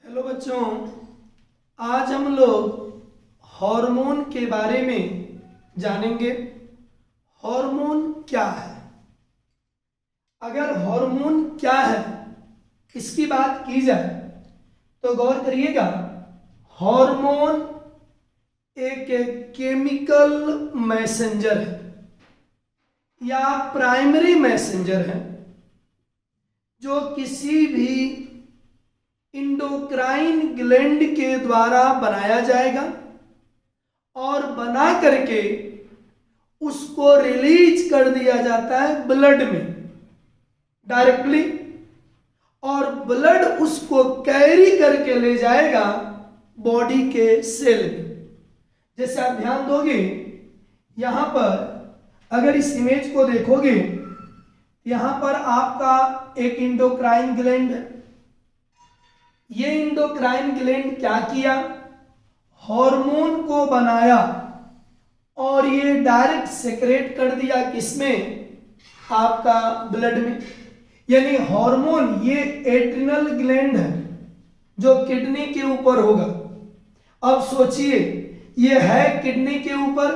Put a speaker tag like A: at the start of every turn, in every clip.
A: Hello बच्चों, आज हम लोग हार्मोन के बारे में जानेंगे। हार्मोन क्या है? अगर हार्मोन क्या है इसकी बात की जाए तो गौर करिएगा। हार्मोन एक केमिकल मैसेंजर है या प्राइमरी मैसेंजर है जो किसी भी इंडोक्राइन ग्लैंड के द्वारा बनाया जाएगा और बना करके उसको रिलीज कर दिया जाता है ब्लड में डायरेक्टली, और ब्लड उसको कैरी करके ले जाएगा बॉडी के सेल में। जैसे आप ध्यान दोगे, यहां पर अगर इस इमेज को देखोगे, यहां पर आपका एक इंडोक्राइन ग्लैंड है। ये इंडोक्राइन ग्लैंड क्या किया? हार्मोन को बनाया और ये डायरेक्ट सेक्रेट कर दिया किसमें? आपका ब्लड में। यानी हार्मोन ये एड्रिनल ग्लैंड है जो किडनी के ऊपर होगा। अब सोचिए, ये है किडनी के ऊपर,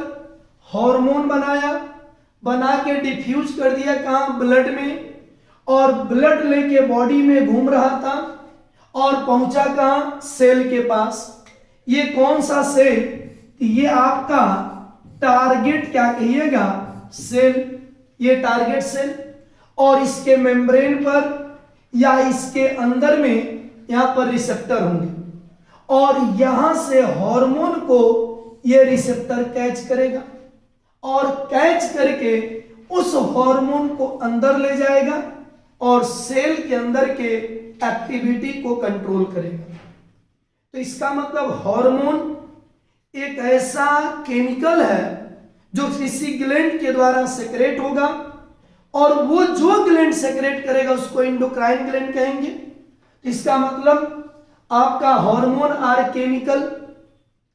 A: हार्मोन बनाया, बना के डिफ्यूज कर दिया कहां? ब्लड में, और ब्लड लेके बॉडी में घूम रहा था और पहुंचा कहां? सेल के पास। ये कौन सा सेल? ये आपका टारगेट क्या कहिएगा? सेल। ये टारगेट सेल, और इसके मेम्ब्रेन पर या इसके अंदर में यहां पर रिसेप्टर होंगे, और यहां से हार्मोन को ये रिसेप्टर कैच करेगा और कैच करके उस हार्मोन को अंदर ले जाएगा और सेल के अंदर के एक्टिविटी को कंट्रोल करेगा। तो इसका मतलब हार्मोन एक ऐसा केमिकल है जो किसी ग्लैंड के द्वारा सेक्रेट होगा, और वो जो ग्लैंड सेक्रेट करेगा उसको इंडोक्राइन ग्लैंड कहेंगे। इसका मतलब आपका हार्मोन आर केमिकल,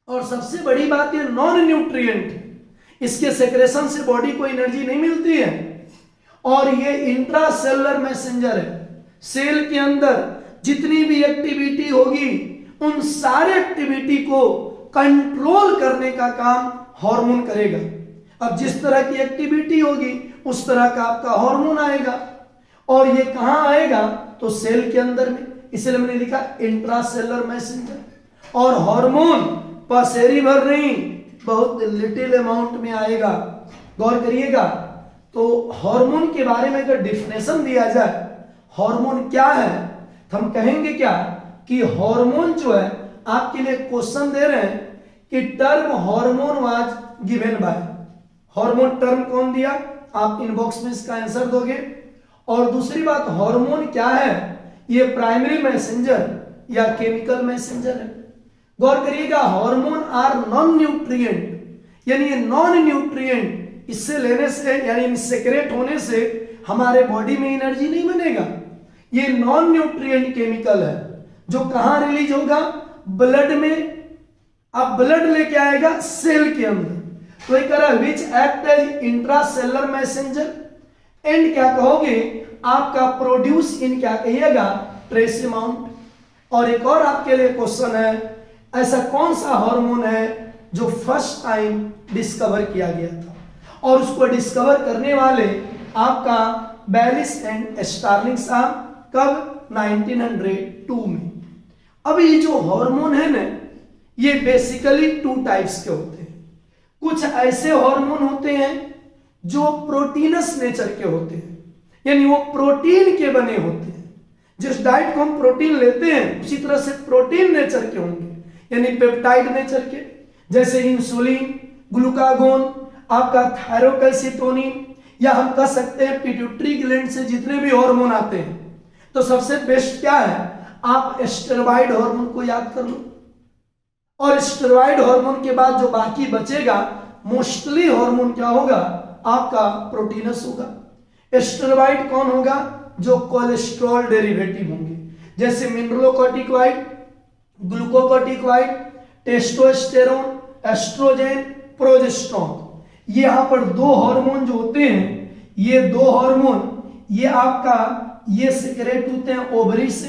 A: और सबसे बड़ी बात ये नॉन न्यूट्रिएंट। इसके सेक्रेशन से बॉडी को एनर्जी नहीं मिलती है, और ये इंट्रासेलुलर मैसेंजर है। सेल के अंदर जितनी भी एक्टिविटी होगी उन सारे एक्टिविटी को कंट्रोल करने का काम हार्मोन करेगा। अब जिस तरह की एक्टिविटी होगी उस तरह का आपका हार्मोन आएगा, और ये कहां आएगा? तो सेल के अंदर में। इसलिए मैंने लिखा इंट्रासेलुलर मैसेंजर। और हार्मोन पसेरी भर नहीं, बहुत लिटिल अमाउंट में आएगा। गौर करिएगा। तो हार्मोन के बारे में अगर डिफिनेशन दिया जाए, हार्मोन क्या है, तो हम कहेंगे क्या कि हार्मोन जो है, आपके लिए क्वेश्चन दे रहे हैं कि term hormone was given by. Hormone term कौन दिया? आप इनबॉक्स में इसका आंसर दोगे। और दूसरी बात, हार्मोन क्या है? ये प्राइमरी मैसेंजर या केमिकल मैसेंजर है। गौर करिएगा, हार्मोन आर नॉन न्यूट्रिएंट, यानी ये नॉन न्यूट्रिएंट, इससे लेने से यानी सेक्रेट होने से हमारे बॉडी में एनर्जी नहीं बनेगा। ये नॉन न्यूट्रिएंट केमिकल है जो कहां रिलीज होगा? ब्लड में। अब ब्लड लेके आएगा सेल के अंदर। तो एक तरह which act as intracellular messenger and क्या कहोगे? आपका प्रोड्यूस इन क्या कहिएगा? Trace amount. और एक और आपके लिए क्वेश्चन है, ऐसा कौन सा हार्मोन है जो फर्स्ट टाइम डिस्कवर किया गया था? और उसको डिस्कवर करने वाले आपका बैलिस एंड स्टार्लिंग साहब। कब? 1902 में। अब ये जो हार्मोन है ना, ये बेसिकली 2 टाइप्स के होते हैं। कुछ ऐसे हार्मोन होते हैं जो प्रोटीनस नेचर के होते हैं, यानी वो प्रोटीन के बने होते हैं। जिस डाइट को हम प्रोटीन लेते हैं उसी तरह से प्रोटीन नेचर के होंगे, यानी पेप्टाइड नेचर के, जैसे इंसुलिन, ग्लूकागोन, आपका थायरोकैल्सिटोनिन, या हम कह सकते हैं पिट्यूटरी ग्लैंड से जितने भी हार्मोन आते हैं। तो सबसे बेस्ट क्या है? आप स्टेरॉइड हार्मोन को याद कर लो, और स्टेरॉइड हार्मोन के बाद जो बाकी बचेगा मोस्टली हार्मोन क्या होगा? आपका प्रोटीनस होगा। स्टेरॉइड कौन होगा? जो कोलेस्ट्रॉल डेरिवेटिव होंगे, जैसे mineralocorticoid, glucocorticoid, testosterone, oestrogen, progesterone. ये यहां पर 2 हार्मोन जो होते हैं, ये 2 हार्मोन ये आपका ये सेक्रेट होते हैं ओवरी से,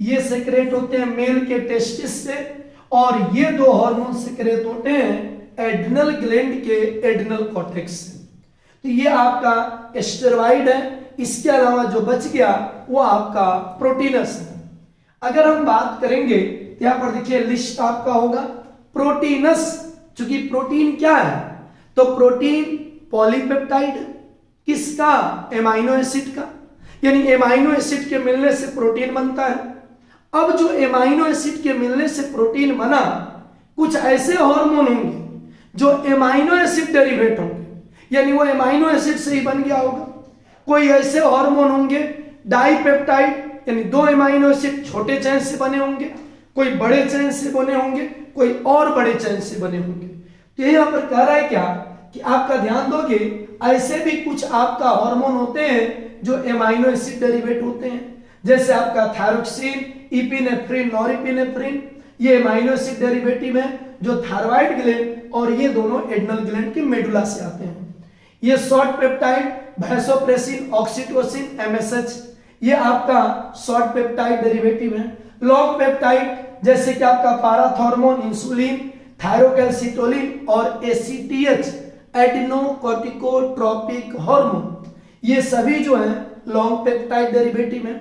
A: ये सेक्रेट होते हैं मेल के टेस्टिस से, और ये दो हार्मोन सेक्रेट होते हैं एड्रिनल ग्लैंड के एड्रिनल कॉर्टेक्स से। तो ये आपका स्टेरॉइड है। इसके अलावा जो बच गया वो आपका प्रोटीनस है। अगर हम बात करेंगे तो यहां पर देखिए लिस्ट आपका होगा प्रोटीनस, चूंकि प्रोटीन क्या है, तो प्रोटीन पॉलीपेप्टाइड किसका, एमाइनो एसिड का, यानी एमाइनो एसिड के मिलने से प्रोटीन बनता है। अब जो एमाइनो एसिड के मिलने से प्रोटीन बना, कुछ ऐसे हार्मोन होंगे जो एमाइनो एसिड डेरिवेट होंगे, यानी वो एमाइनो एसिड से ही बन गया होगा। कोई ऐसे हार्मोन होंगे डाइपेप्टाइड, यानी दो एमाइनो एसिड छोटे चेन से बने होंगे, कोई बड़े चेन से बने होंगे, कोई और बड़े चेन से बने होंगे। तो यहां पर कह रहा है क्या कि आपका ध्यान दोगे, ऐसे भी कुछ आपका हार्मोन होते हैं जो एमाइनो एसिड डेरिवेट होते हैं, जैसे आपका थायरोक्सिन, इपिनेफ्रिन, नॉरएपिनेफ्रिन, ये एमाइनो एसिड डेरिवेटिव है जो थायराइड ग्लैंड और ये दोनों एड्रिनल ग्लैंड की मेडुला से आते हैं। ये short peptide vasopressin, oxytocin, MSH, ये आपका शॉर्ट पेप्टाइड डेरिवेटिव है। लॉन्ग पेप्टाइड जैसे कि आपका पाराथॉर्मोन, इंसुलिन, थायरोकैल्सिटोलिन और एसीटीएच, एडिनोकोर्टिकोट्रोपिक हार्मोन, ये सभी जो है लॉन्ग पेप्टाइड डेरिवेटिव है।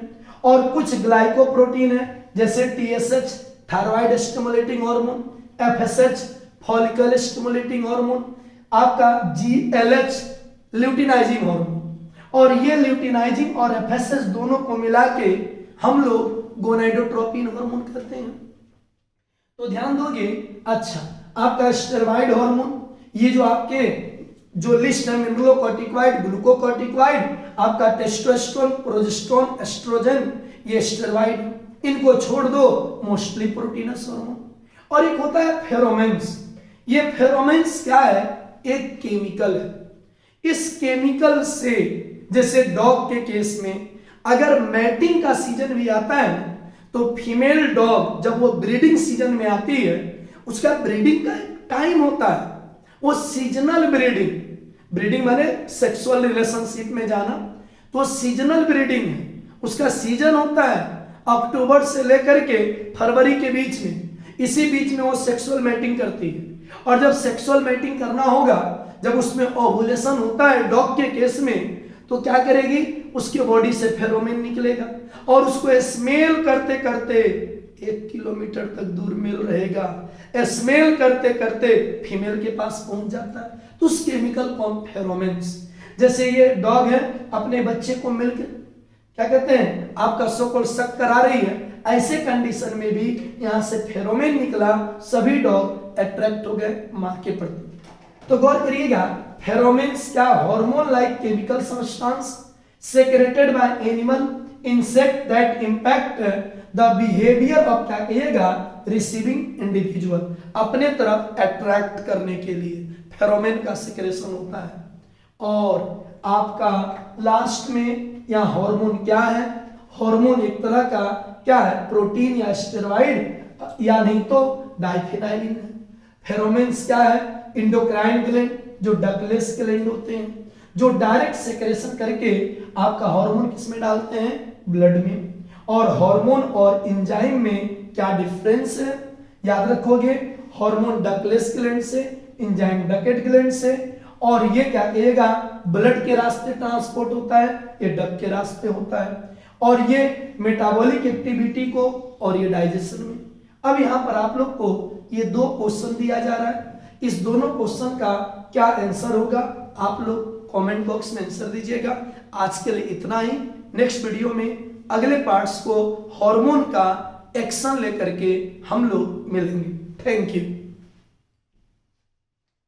A: और कुछ ग्लाइकोप्रोटीन है जैसे TSH, thyroid stimulating hormone, FSH, follicle stimulating hormone, आपका जीएलएच, ल्यूटिनाइजिंग हार्मोन। और ये ल्यूटिनाइजिंग और एफएसएच दोनों को मिला के हम लोग गोनाडोट्रोपिन हार्मोन करते हैं। तो ध्यान दोगे। अच्छा, आपका स्टेरॉइड हार्मोन, ये जो आपके जो लिस्ट है, मिनरलोकॉर्टिकॉइड, ग्लूकोकॉर्टिकॉइड, आपका टेस्टोस्टेरोन, प्रोजेस्टेरोन, एस्ट्रोजन, ये स्टेरॉइड, इनको छोड़ दो, मोस्टली प्रोटीनस हार्मोन। और एक होता है फेरोमेन्स। ये फेरोमेन्स क्या है, एक केमिकल है। इस केमिकल से, जैसे डॉग के केस में अगर मैटिंग का सीजन भी आता है तो फीमेल डॉग जब वो ब्रीडिंग सीजन में आती है, उसका ब्रीडिंग का एक टाइम होता है, वो सीजनल ब्रीडिंग माने सेक्सुअल रिलेशनशिप में जाना, तो सीजनल ब्रीडिंग है। उसका सीजन होता है अक्टूबर से लेकर के फरवरी के बीच में, इसी बीच में वो सेक्सुअल मैटिंग करती है। और जब सेक्सुअल मैटिंग करना होगा, जब उसमें ओवुलेशन होता है डॉग के केस में, तो क्या करेगी, उसकी बॉडी से फेरोमोन निकलेगा और उसको स्मेल करते करते 1 किलोमीटर तक दूर मेल रहेगा, स्मेल करते करते फीमेल के पास पहुंच जाता है। तो उस केमिकल को हम फेरोमोन्स, जैसे ये डॉग है अपने बच्चे को मिलकर क्या कहते हैं, आपका सोकोल सक करा रही है, ऐसे कंडीशन में भी यहां से फेरोमोन निकला, सभी डॉग अट्रैक्ट हो गए मां के प्रति। तो गौर करिएगा, फेरोमोन्स क्या, hormone like chemical substance secreted bye animal insect that impact the behaviour of, क्या कहिएगा, रिसीविंग इंडिविजुअल, अपने तरफ अट्रैक्ट करने के लिए फेरोमोन का सिक्रेशन होता है। और आपका लास्ट में यहाँ हार्मोन क्या है, हार्मोन एक तरह का क्या है, प्रोटीन या स्टेरॉइड या नहीं तो डाइफेनाइलिन है। फेरोमोन्स क्या है, इंडोक्राइन ग्लैंड जो डकलेस ग्लैंड होते हैं, जो डायरेक्ट सेक्रेशन करके आपका हार्मोन किसमें डालते हैं, ब्लड में। और हार्मोन और एंजाइम में क्या डिफरेंस है, याद रखोगे, हार्मोन डकलेस ग्लैंड से, एंजाइम डकेट ग्लैंड से। और ये क्या कहेगा, ब्लड के रास्ते ट्रांसपोर्ट होता है, ये डक के रास्ते होता है। और ये मेटाबॉलिक एक्टिविटी को और ये डाइजेशन में। अब यहाँ पर आप लोग को ये 2 क्वेश्चन दिया जा रहा है, इस दोनों क्वेश्चन का क्या आंसर होगा, आप लोग कमेंट बॉक्स में आंसर दीजिएगा। आज के लिए इतना ही। नेक्स्ट वीडियो में अगले पार्ट्स को हार्मोन का एक्शन लेकर के हम लोग मिलेंगे। Thank you.